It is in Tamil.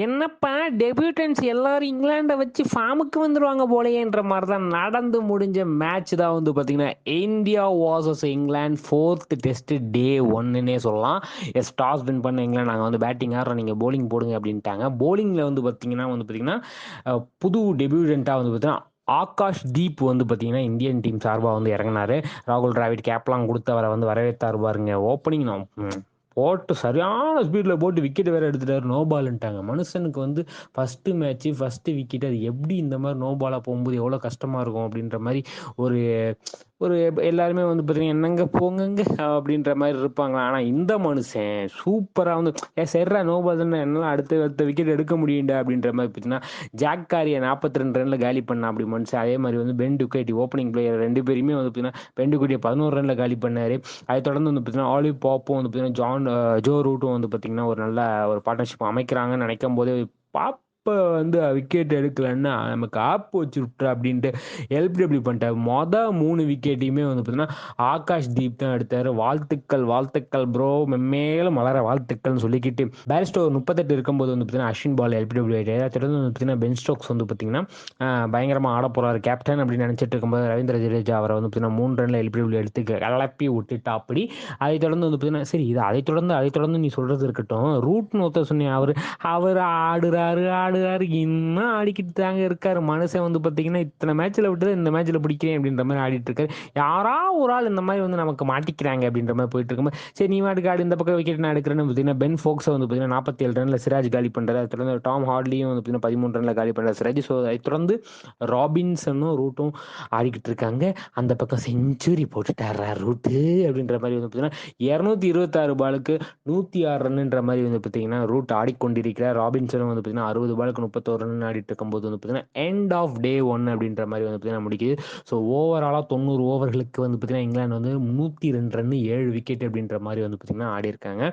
என்னப்பா டெபியூட்டன்ஸ் எல்லாரும் இங்கிலாண்டை வச்சு ஃபார்முக்கு வந்துருவாங்க போலயேன்ற மாதிரி தான் நடந்து முடிஞ்ச மேட்ச் தான் வந்து பார்த்தீங்கன்னா India versus England fourth test day ஒன்னுன்னே சொல்லலாம். டாஸ் வின் பண்ண இங்கிலாந்து நாங்கள் வந்து பேட்டிங் ஆடுறோம், நீங்கள் போலிங் போடுங்க அப்படின்ட்டாங்க. போலிங்கில் வந்து பார்த்தீங்கன்னா புது டெபியூட்டண்ட்டாக வந்து பார்த்தீங்கன்னா ஆகாஷ் தீப் வந்து பார்த்தீங்கன்னா இந்தியன் டீம் சார்பாக வந்து இறங்கினாரு. ராகுல் டிராவிட் கேப்லாம் கொடுத்து அவரை வந்து வரவேற்றார் பாருங்க. ஓப்பனிங் நான் போட்டு சரியான ஸ்பீடில் போட்டு விக்கெட் வேறு எடுத்துட்டாரு. நோ பால்ன்ட்டாங்க. மனுஷனுக்கு வந்து ஃபஸ்ட்டு மேட்ச்சு ஃபஸ்ட்டு விக்கெட், அது எப்படி இந்த மாதிரி நோ பாலாக போகும்போது எவ்வளோ கஷ்டமாக இருக்கும் அப்படின்ற மாதிரி ஒரு ஒரு எல்லாருமே வந்து பார்த்தீங்கன்னா என்னங்க போங்கங்க அப்படின்ற மாதிரி இருப்பாங்க. ஆனால் இந்த மனுஷன் சூப்பராக வந்து சரிடா நோ பால் தானே, என்னால் அடுத்த விக்கெட் எடுக்க முடியும்டா அப்படின்ற மாதிரி பார்த்தீங்கன்னா ஜாக் காரியை 42 ரனில் காலி பண்ணா அப்படி மனுஷன். அதே மாதிரி வந்து பென் டுகேட்டி ஓப்பனிங் பிளேயர் 2 பேருமே வந்து பார்த்தீங்கன்னா பென் டுகேட்டியை 11 ரனில் காலி பண்ணார். அதை தொடர்ந்து வந்து பார்த்தீங்கன்னா ஆலிவ் பாப்பும் வந்து பார்த்தீங்கன்னா ஜோ ரூட்டும் வந்து பார்த்தீங்கன்னா ஒரு நல்ல ஒரு பார்ட்னர்ஷிப் அமைக்கிறாங்கன்னு நினைக்கும் போது பாப்ப வந்து விக்கெட் எடுக்கலன்னா நமக்கு ஆப் வச்சு விட்டுற அப்படின்ட்டு எல்பிடபிள்யூ பண்ணிட்டார். 3 விக்கெட்டையுமே வந்து பார்த்தீங்கன்னா ஆகாஷ் தீப் தான் எடுத்தார். வாழ்த்துக்கள் வாழ்த்துக்கள் ப்ரோ, மென்மேலும் மலர வாழ்த்துக்கள்னு சொல்லிக்கிட்டு பேரிஸ்டோ 38 இருக்கும்போது வந்து பார்த்தீங்கன்னா அஸ்வின் பால் எல்பிடபிள்யூ ஆகிட்டு, அதை தொடர்ந்து வந்து பார்த்தீங்கன்னா பென் ஸ்டோக்ஸ் வந்து பார்த்தீங்கன்னா பயங்கரமாக ஆட போகிறாரு கேப்டன் அப்படின்னு நினச்சிட்டு இருக்கும்போது ரவீந்திர ஜடேஜா அவரை வந்து பார்த்தீங்கன்னா 3 ரனில் எல்பிடபிள்யூ எடுத்து கிளப்பி விட்டுட்டா அப்படி. அதை தொடர்ந்து வந்து பார்த்தீங்கன்னா சரி இது அதை தொடர்ந்து நீ சொல்கிறது இருக்கட்டும், ரூட்னு ஒருத்தர் சொன்னீங்க. அவர் ஆடுறாரு இன்னும் ஆடிக்கிட்டு தாங்க இருக்காரு. மனுஷன் வந்து பார்த்தீங்கன்னா இத்தனை மேட்ச்சில் விட்டு இந்த மேட்ச்சில் பிடிக்கிறேன் அப்படின்ற மாதிரி ஆடிட்டு இருக்காரு. யாரா ஒரு ஆள் இந்த மாதிரி வந்து நமக்கு மாட்டிக்கிறாங்க அப்படின்ற மாதிரி போயிட்டு இருக்கும்போது சரி நீ வாட்டுக்கு ஆடு, இந்த பக்கம் விக்கெட் நான் எடுக்கிறேன்னு பார்த்தீங்கன்னா பென் ஃபோக்ஸை வந்து பார்த்தீங்கன்னா 47 ரனில் சிராஜ் காலி பண்ணுறாரு. அதை தொடர்ந்து டாம் ஹார்ட்லியும் வந்து பார்த்தீங்கன்னா 13 ரனில் காலி பண்ணுறாரு சிராஜ். ஸோ அதை தொடர்ந்து ராபின்சனும் ரூட்டும் ஆடிக்கிட்டு இருக்காங்க. அந்த பக்கம் செஞ்சுரி போட்டுட்டாரா ரூட்டு அப்படின்ற மாதிரி வந்து பார்த்தீங்கன்னா 226 பாலுக்கு 106 ரன்னுன்ற மாதிரி வந்து பார்த்தீங்கன்னா ரூட் ஆடிக்கொண்டிருக்கிறார். ராபின்சனும் வந்து பார்த்தீங்கன்னா 60 பாலுக்கு 31 ரன் ஆடிட்டு இருக்கும்போது வந்து பார்த்தீங்கன்னா எண்ட் ஆஃப் டே 1 அப்படின்ற மாதிரி வந்து பார்த்தீங்கன்னா முடிக்குது. ஸோ ஓவராலாக 90 ஓவர்களுக்கு வந்து பார்த்தீங்கன்னா இங்கிலாந்து வந்து 302 ரன் 7 விக்கெட் அப்படின்ற மாதிரி வந்து பார்த்தீங்கன்னா ஆடி இருக்காங்க.